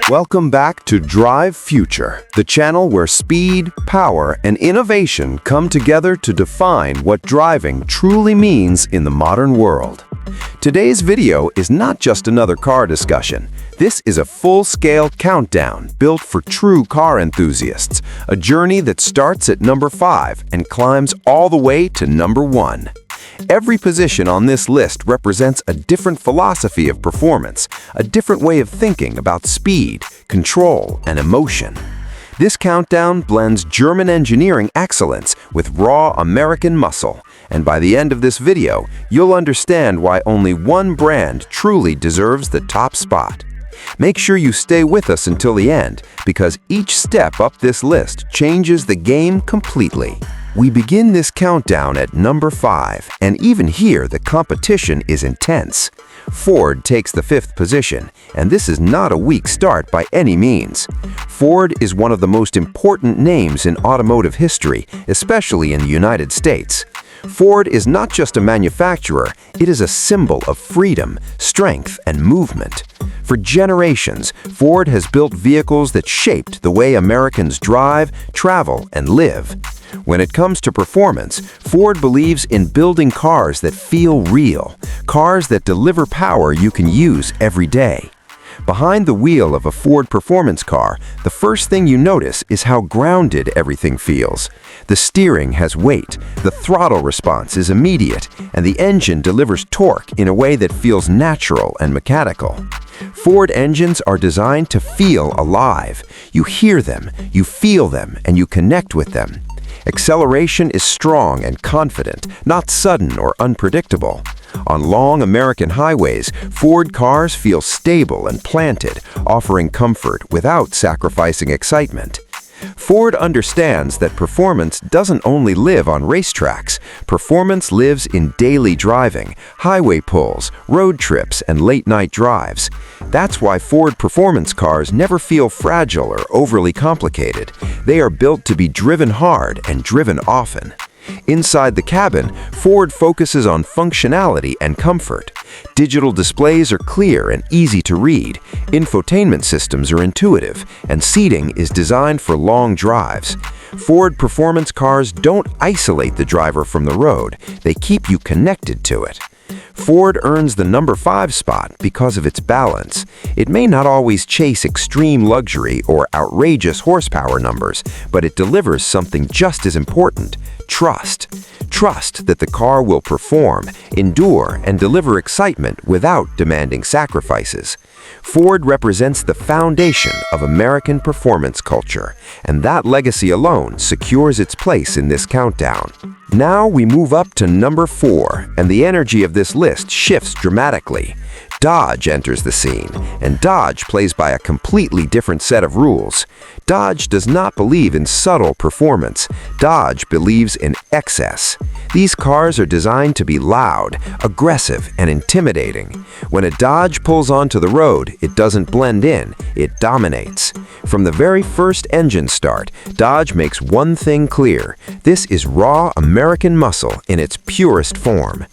Welcome back to Drive Future, the channel where speed, power, and innovation come together to define what driving truly means in the modern world. Today's video is not just another car discussion. This is a full-scale countdown built for true car enthusiasts, a journey that starts at number 5 and climbs all the way to number 1. Every position on this list represents a different philosophy of performance, a different way of thinking about speed, control, and emotion. This countdown blends German engineering excellence with raw American muscle, and by the end of this video, you'll understand why only one brand truly deserves the top spot. Make sure you stay with us until the end, because each step up this list changes the game completely. We begin this countdown at number 5, and even here the competition is intense. Ford takes the 5th position, and this is not a weak start by any means. Ford is one of the most important names in automotive history, especially in the United States. Ford is not just a manufacturer, it is a symbol of freedom, strength, and movement. For generations, Ford has built vehicles that shaped the way Americans drive, travel, and live. When it comes to performance, Ford believes in building cars that feel real, cars that deliver power you can use every day. Behind the wheel of a Ford performance car, the first thing you notice is how grounded everything feels. The steering has weight, the throttle response is immediate, and the engine delivers torque in a way that feels natural and mechanical. Ford engines are designed to feel alive. You hear them, you feel them, and you connect with them. Acceleration is strong and confident, not sudden or unpredictable. On long American highways, Ford cars feel stable and planted, offering comfort without sacrificing excitement. Ford understands that performance doesn't only live on racetracks. Performance lives in daily driving, highway pulls, road trips, and late-night drives. That's why Ford performance cars never feel fragile or overly complicated. They are built to be driven hard and driven often. Inside the cabin, Ford focuses on functionality and comfort. Digital displays are clear and easy to read, infotainment systems are intuitive, and seating is designed for long drives. Ford performance cars don't isolate the driver from the road, they keep you connected to it. Ford earns the number 5 spot because of its balance. It may not always chase extreme luxury or outrageous horsepower numbers, but it delivers something just as important: trust. Trust that the car will perform, endure, and deliver excitement without demanding sacrifices. Ford represents the foundation of American performance culture, and that legacy alone secures its place in this countdown. Now we move up to number 4, and the energy of this list shifts dramatically. Dodge enters the scene, and Dodge plays by a completely different set of rules. Dodge does not believe in subtle performance. Dodge believes in excess. These cars are designed to be loud, aggressive, and intimidating. When a Dodge pulls onto the road, it doesn't blend in, it dominates. From the very first engine start, Dodge makes one thing clear: this is raw American muscle in its purest form.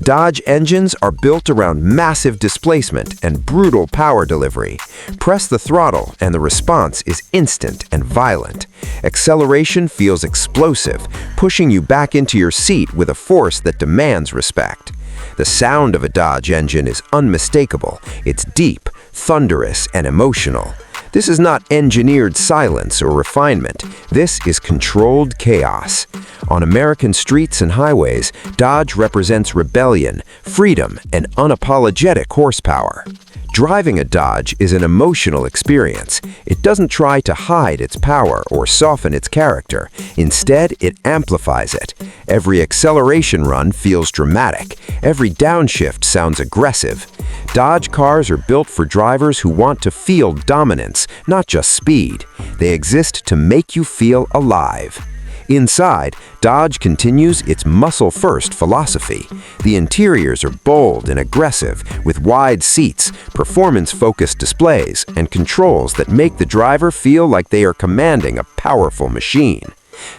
Dodge engines are built around massive displacement and brutal power delivery. Press the throttle and the response is instant and violent. Acceleration feels explosive, pushing you back into your seat with a force that demands respect. The sound of a Dodge engine is unmistakable. It's deep, thunderous, and emotional. This is not engineered silence or refinement. This is controlled chaos. On American streets and highways, Dodge represents rebellion, freedom, and unapologetic horsepower. Driving a Dodge is an emotional experience. It doesn't try to hide its power or soften its character. Instead, it amplifies it. Every acceleration run feels dramatic. Every downshift sounds aggressive. Dodge cars are built for drivers who want to feel dominance, not just speed. They exist to make you feel alive. Inside, Dodge continues its muscle-first philosophy. The interiors are bold and aggressive, with wide seats, performance-focused displays, and controls that make the driver feel like they are commanding a powerful machine.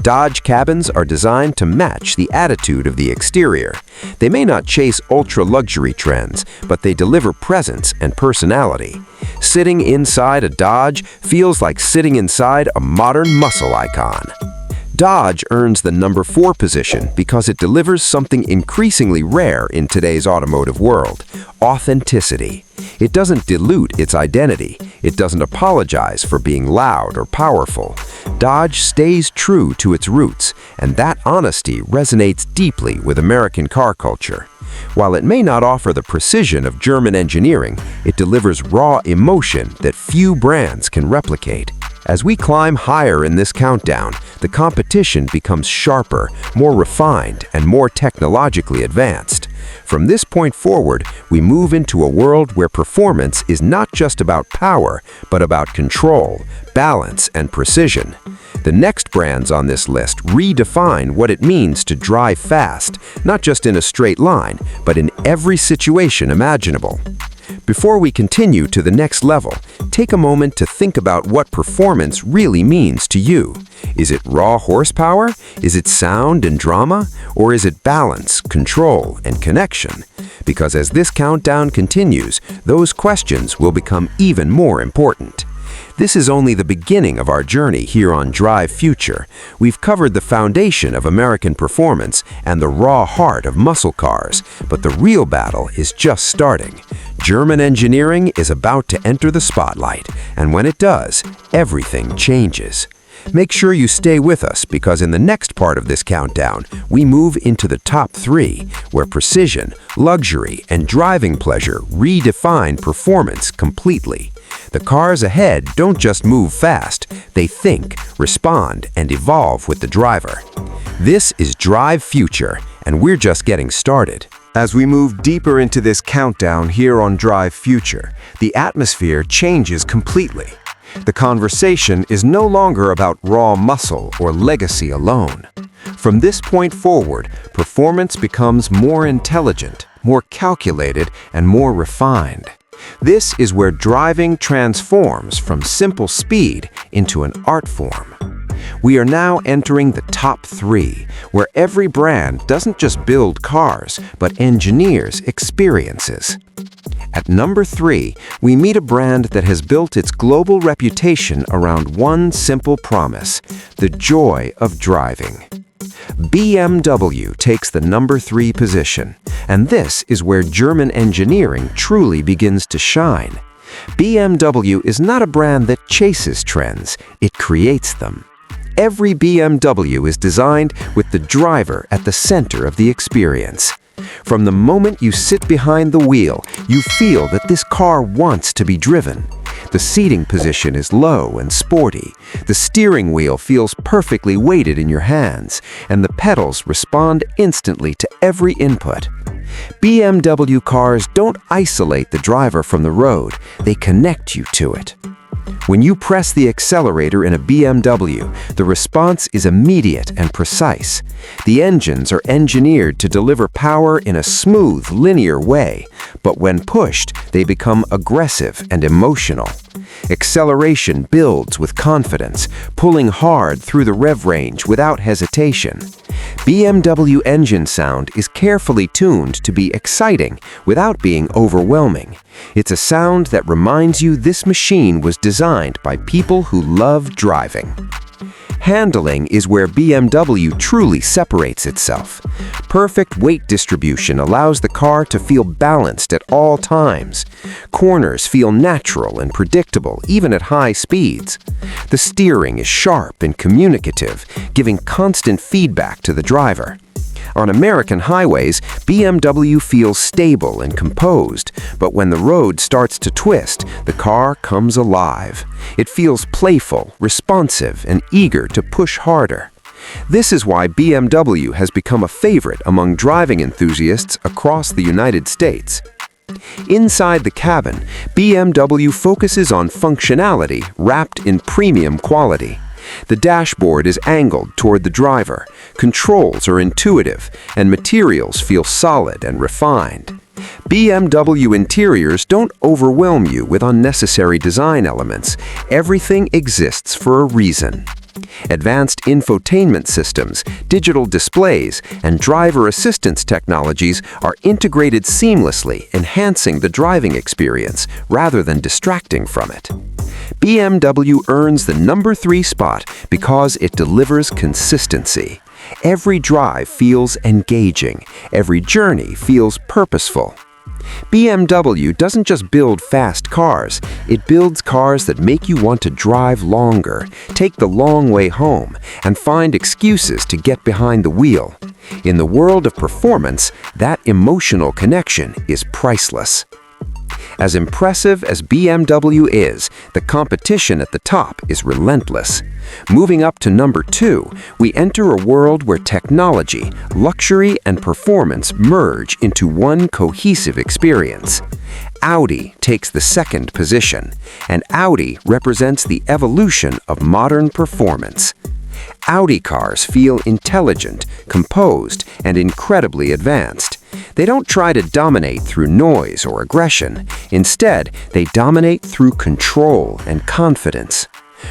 Dodge cabins are designed to match the attitude of the exterior. They may not chase ultra-luxury trends, but they deliver presence and personality. Sitting inside a Dodge feels like sitting inside a modern muscle icon. Dodge earns the number 4 position because it delivers something increasingly rare in today's automotive world: authenticity. It doesn't dilute its identity. It doesn't apologize for being loud or powerful. Dodge stays true to its roots, and that honesty resonates deeply with American car culture. While it may not offer the precision of German engineering, it delivers raw emotion that few brands can replicate. As we climb higher in this countdown, the competition becomes sharper, more refined, and more technologically advanced. From this point forward, we move into a world where performance is not just about power, but about control, balance, and precision. The next brands on this list redefine what it means to drive fast, not just in a straight line, but in every situation imaginable. Before we continue to the next level, take a moment to think about what performance really means to you. Is it raw horsepower? Is it sound and drama? Or is it balance, control, and connection? Because as this countdown continues, those questions will become even more important. This is only the beginning of our journey here on Drive Future. We've covered the foundation of American performance and the raw heart of muscle cars, but the real battle is just starting. German engineering is about to enter the spotlight, and when it does, everything changes. Make sure you stay with us because in the next part of this countdown, we move into the top 3, where precision, luxury, and driving pleasure redefine performance completely. The cars ahead don't just move fast, they think, respond, and evolve with the driver. This is Drive Future, and we're just getting started. As we move deeper into this countdown here on Drive Future, the atmosphere changes completely. The conversation is no longer about raw muscle or legacy alone. From this point forward, performance becomes more intelligent, more calculated, and more refined. This is where driving transforms from simple speed into an art form. We are now entering the top 3, where every brand doesn't just build cars, but engineers experiences. At number 3, we meet a brand that has built its global reputation around one simple promise: the joy of driving. BMW takes the number 3 position, and this is where German engineering truly begins to shine. BMW is not a brand that chases trends, it creates them. Every BMW is designed with the driver at the center of the experience. From the moment you sit behind the wheel, you feel that this car wants to be driven. The seating position is low and sporty. The steering wheel feels perfectly weighted in your hands, and the pedals respond instantly to every input. BMW cars don't isolate the driver from the road, they connect you to it. When you press the accelerator in a BMW, the response is immediate and precise. The engines are engineered to deliver power in a smooth, linear way, but when pushed, they become aggressive and emotional. Acceleration builds with confidence, pulling hard through the rev range without hesitation. BMW engine sound is carefully tuned to be exciting without being overwhelming. It's a sound that reminds you this machine was designed by people who love driving. Handling is where BMW truly separates itself. Perfect weight distribution allows the car to feel balanced at all times. Corners feel natural and predictable, even at high speeds. The steering is sharp and communicative, giving constant feedback to the driver. On American highways, BMW feels stable and composed, but when the road starts to twist, the car comes alive. It feels playful, responsive, and eager to push harder. This is why BMW has become a favorite among driving enthusiasts across the United States. Inside the cabin, BMW focuses on functionality wrapped in premium quality. The dashboard is angled toward the driver, controls are intuitive, and materials feel solid and refined. BMW interiors don't overwhelm you with unnecessary design elements. Everything exists for a reason. Advanced infotainment systems, digital displays, and driver assistance technologies are integrated seamlessly, enhancing the driving experience rather than distracting from it. BMW earns the number 3 spot because it delivers consistency. Every drive feels engaging. Every journey feels purposeful. BMW doesn't just build fast cars, it builds cars that make you want to drive longer, take the long way home, and find excuses to get behind the wheel. In the world of performance, that emotional connection is priceless. As impressive as BMW is, the competition at the top is relentless. Moving up to number 2, we enter a world where technology, luxury, and performance merge into one cohesive experience. Audi takes the second position, and Audi represents the evolution of modern performance. Audi cars feel intelligent, composed, and incredibly advanced. They don't try to dominate through noise or aggression. Instead, they dominate through control and confidence.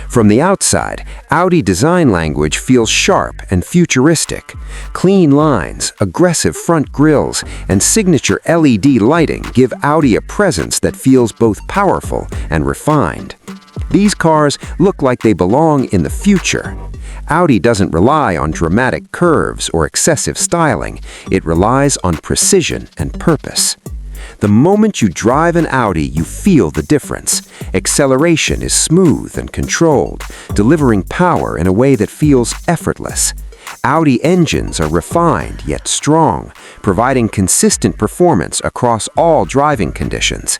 From the outside, Audi design language feels sharp and futuristic. Clean lines, aggressive front grilles, and signature LED lighting give Audi a presence that feels both powerful and refined. These cars look like they belong in the future. Audi doesn't rely on dramatic curves or excessive styling. It relies on precision and purpose. The moment you drive an Audi, you feel the difference. Acceleration is smooth and controlled, delivering power in a way that feels effortless. Audi engines are refined yet strong, providing consistent performance across all driving conditions.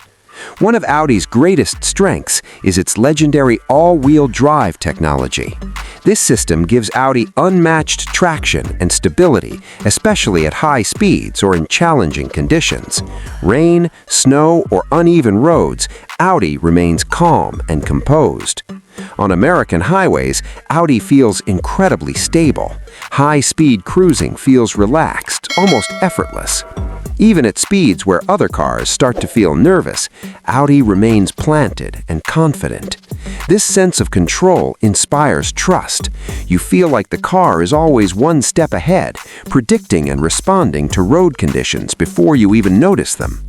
One of Audi's greatest strengths is its legendary all-wheel drive technology. This system gives Audi unmatched traction and stability, especially at high speeds or in challenging conditions. Rain, snow, or uneven roads, Audi remains calm and composed. On American highways, Audi feels incredibly stable. High-speed cruising feels relaxed, almost effortless. Even at speeds where other cars start to feel nervous, Audi remains planted and confident. This sense of control inspires trust. You feel like the car is always one step ahead, predicting and responding to road conditions before you even notice them.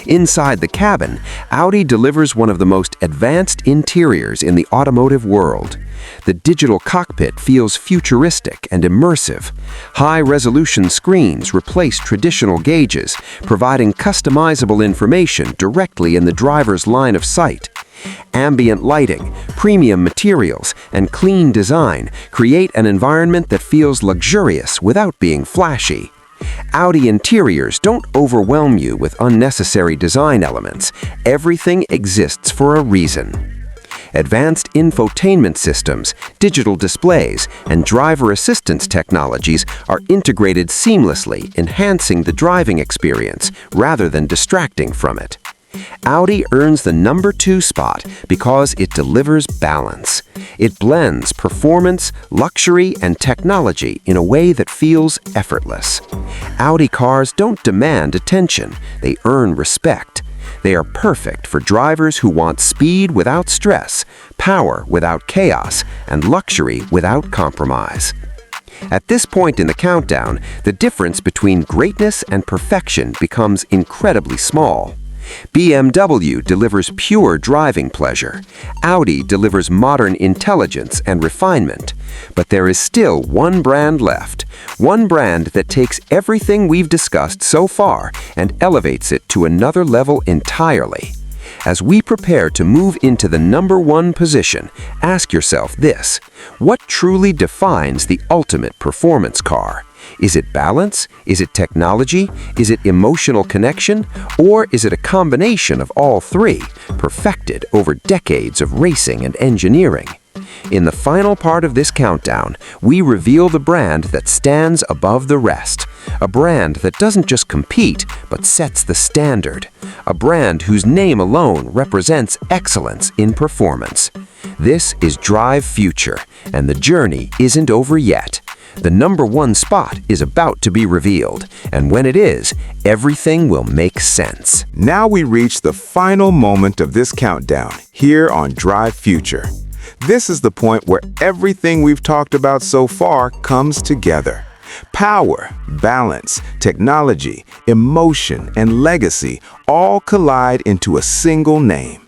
Inside the cabin, Audi delivers one of the most advanced interiors in the automotive world. The digital cockpit feels futuristic and immersive. High-resolution screens replace traditional gauges, providing customizable information directly in the driver's line of sight. Ambient lighting, premium materials, and clean design create an environment that feels luxurious without being flashy. Audi interiors don't overwhelm you with unnecessary design elements. Everything exists for a reason. Advanced infotainment systems, digital displays, and driver assistance technologies are integrated seamlessly, enhancing the driving experience rather than distracting from it. Audi earns the number 2 spot because it delivers balance. It blends performance, luxury, and technology in a way that feels effortless. Audi cars don't demand attention, they earn respect. They are perfect for drivers who want speed without stress, power without chaos, and luxury without compromise. At this point in the countdown, the difference between greatness and perfection becomes incredibly small. BMW delivers pure driving pleasure. Audi delivers modern intelligence and refinement. But there is still one brand left. One brand that takes everything we've discussed so far and elevates it to another level entirely. As we prepare to move into the number 1 position, ask yourself this: what truly defines the ultimate performance car? Is it balance? Is it technology? Is it emotional connection? Or is it a combination of all three, perfected over decades of racing and engineering? In the final part of this countdown, we reveal the brand that stands above the rest. A brand that doesn't just compete, but sets the standard. A brand whose name alone represents excellence in performance. This is Drive Future, and the journey isn't over yet. The number 1 spot is about to be revealed, and when it is, everything will make sense. Now we reach the final moment of this countdown, here on Drive Future. This is the point where everything we've talked about so far comes together. Power, balance, technology, emotion, and legacy all collide into a single name.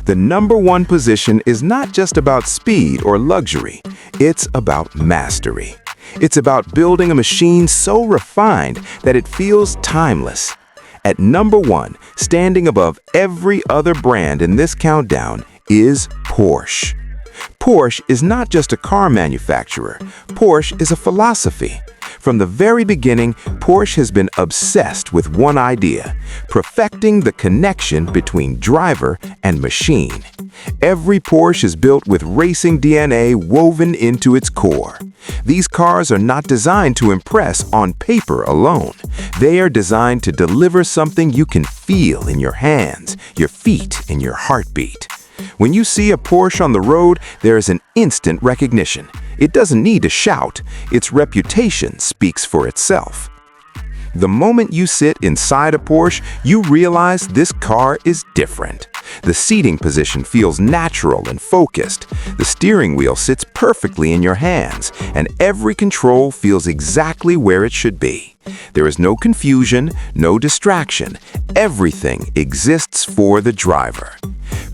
The number one position is not just about speed or luxury, it's about mastery. It's about building a machine so refined that it feels timeless. At number one, standing above every other brand in this countdown, is Porsche. Porsche is not just a car manufacturer, Porsche is a philosophy. From the very beginning, Porsche has been obsessed with one idea: perfecting the connection between driver and machine. Every Porsche is built with racing DNA woven into its core. These cars are not designed to impress on paper alone. They are designed to deliver something you can feel in your hands, your feet, and your heartbeat. When you see a Porsche on the road, there is an instant recognition. It doesn't need to shout. Its reputation speaks for itself. The moment you sit inside a Porsche, you realize this car is different. The seating position feels natural and focused. The steering wheel sits perfectly in your hands, and every control feels exactly where it should be. There is no confusion, no distraction. Everything exists for the driver.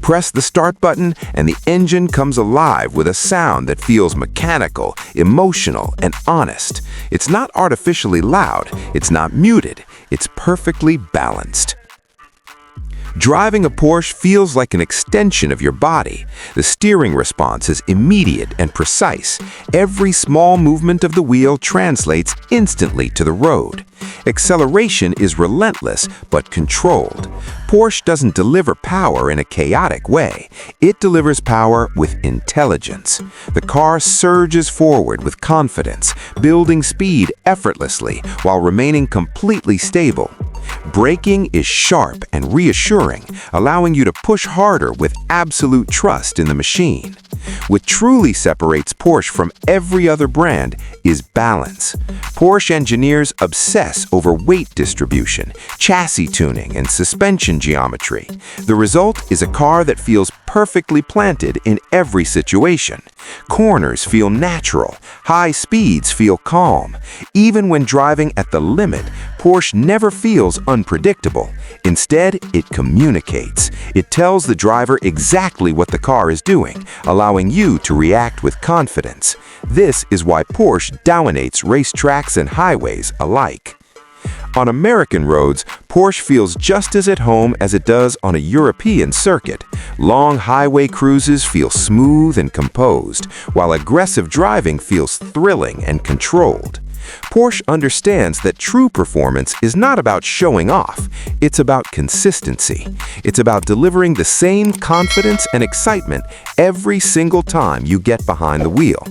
Press the start button and the engine comes alive with a sound that feels mechanical, emotional, and honest. It's not artificially loud, it's not muted, it's perfectly balanced. Driving a Porsche feels like an extension of your body. The steering response is immediate and precise. Every small movement of the wheel translates instantly to the road. Acceleration is relentless but controlled. Porsche doesn't deliver power in a chaotic way. It delivers power with intelligence. The car surges forward with confidence, building speed effortlessly while remaining completely stable. Braking is sharp and reassuring, allowing you to push harder with absolute trust in the machine. What truly separates Porsche from every other brand is balance. Porsche engineers obsess over weight distribution, chassis tuning, and suspension geometry. The result is a car that feels perfectly planted in every situation. Corners feel natural, high speeds feel calm. Even when driving at the limit, Porsche never feels unpredictable. Instead, it communicates. It tells the driver exactly what the car is doing, allowing you to react with confidence. This is why Porsche dominates racetracks and highways alike. On American roads, Porsche feels just as at home as it does on a European circuit. Long highway cruises feel smooth and composed, while aggressive driving feels thrilling and controlled. Porsche understands that true performance is not about showing off, it's about consistency. It's about delivering the same confidence and excitement every single time you get behind the wheel.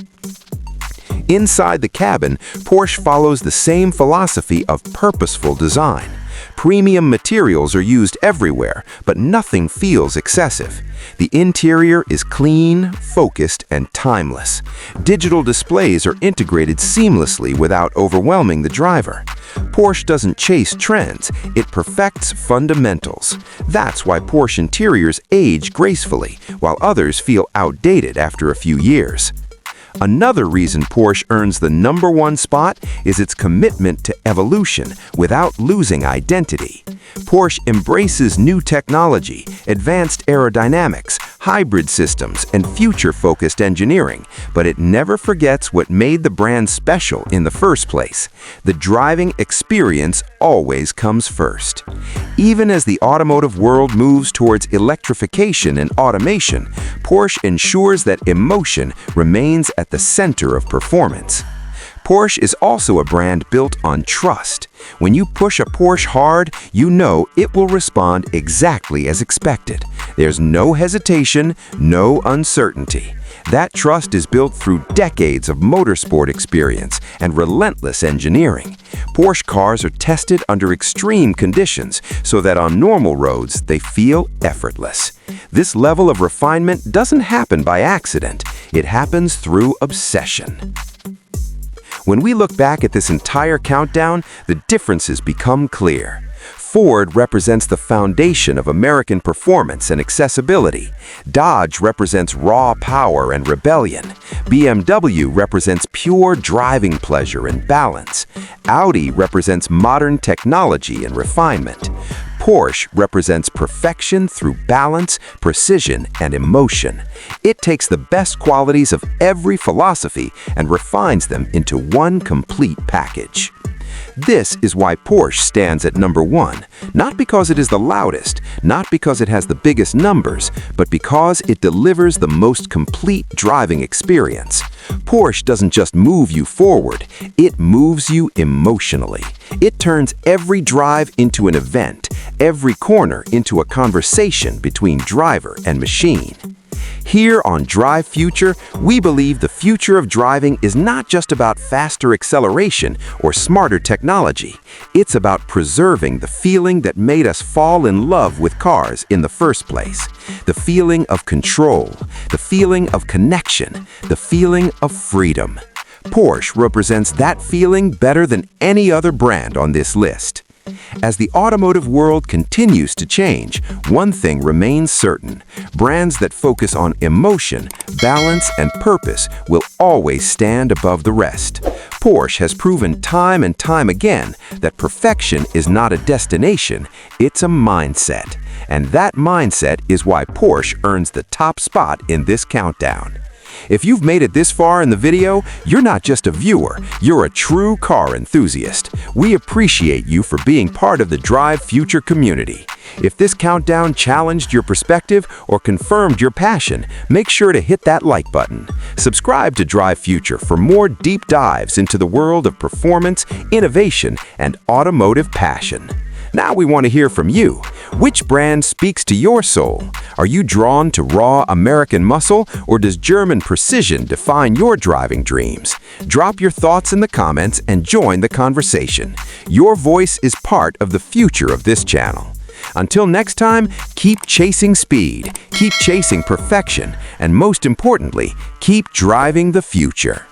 Inside the cabin, Porsche follows the same philosophy of purposeful design. Premium materials are used everywhere, but nothing feels excessive. The interior is clean, focused, and timeless. Digital displays are integrated seamlessly without overwhelming the driver. Porsche doesn't chase trends, it perfects fundamentals. That's why Porsche interiors age gracefully, while others feel outdated after a few years. Another reason Porsche earns the number one spot is its commitment to evolution without losing identity. Porsche embraces new technology, advanced aerodynamics, hybrid systems, and future-focused engineering, but it never forgets what made the brand special in the first place. The driving experience always comes first. Even as the automotive world moves towards electrification and automation, Porsche ensures that emotion remains at the center of performance. Porsche is also a brand built on trust. When you push a Porsche hard, you know it will respond exactly as expected. There's no hesitation, no uncertainty. That trust is built through decades of motorsport experience and relentless engineering. Porsche cars are tested under extreme conditions so that on normal roads they feel effortless. This level of refinement doesn't happen by accident. It happens through obsession. When we look back at this entire countdown, the differences become clear. Ford represents the foundation of American performance and accessibility. Dodge represents raw power and rebellion. BMW represents pure driving pleasure and balance. Audi represents modern technology and refinement. Porsche represents perfection through balance, precision, and emotion. It takes the best qualities of every philosophy and refines them into one complete package. This is why Porsche stands at number one, not because it is the loudest, not because it has the biggest numbers, but because it delivers the most complete driving experience. Porsche doesn't just move you forward, it moves you emotionally. It turns every drive into an event, every corner into a conversation between driver and machine. Here on Drive Future, we believe the future of driving is not just about faster acceleration or smarter technology. It's about preserving the feeling that made us fall in love with cars in the first place. The feeling of control, the feeling of connection, the feeling of freedom. Porsche represents that feeling better than any other brand on this list. As the automotive world continues to change, one thing remains certain. Brands that focus on emotion, balance, and purpose will always stand above the rest. Porsche has proven time and time again that perfection is not a destination, it's a mindset. And that mindset is why Porsche earns the top spot in this countdown. If you've made it this far in the video, you're not just a viewer, you're a true car enthusiast. We appreciate you for being part of the Drive Future community. If this countdown challenged your perspective or confirmed your passion, make sure to hit that like button. Subscribe to Drive Future for more deep dives into the world of performance, innovation, and automotive passion. Now we want to hear from you. Which brand speaks to your soul? Are you drawn to raw American muscle, or does German precision define your driving dreams? Drop your thoughts in the comments and join the conversation. Your voice is part of the future of this channel. Until next time, keep chasing speed, keep chasing perfection, and most importantly, keep driving the future.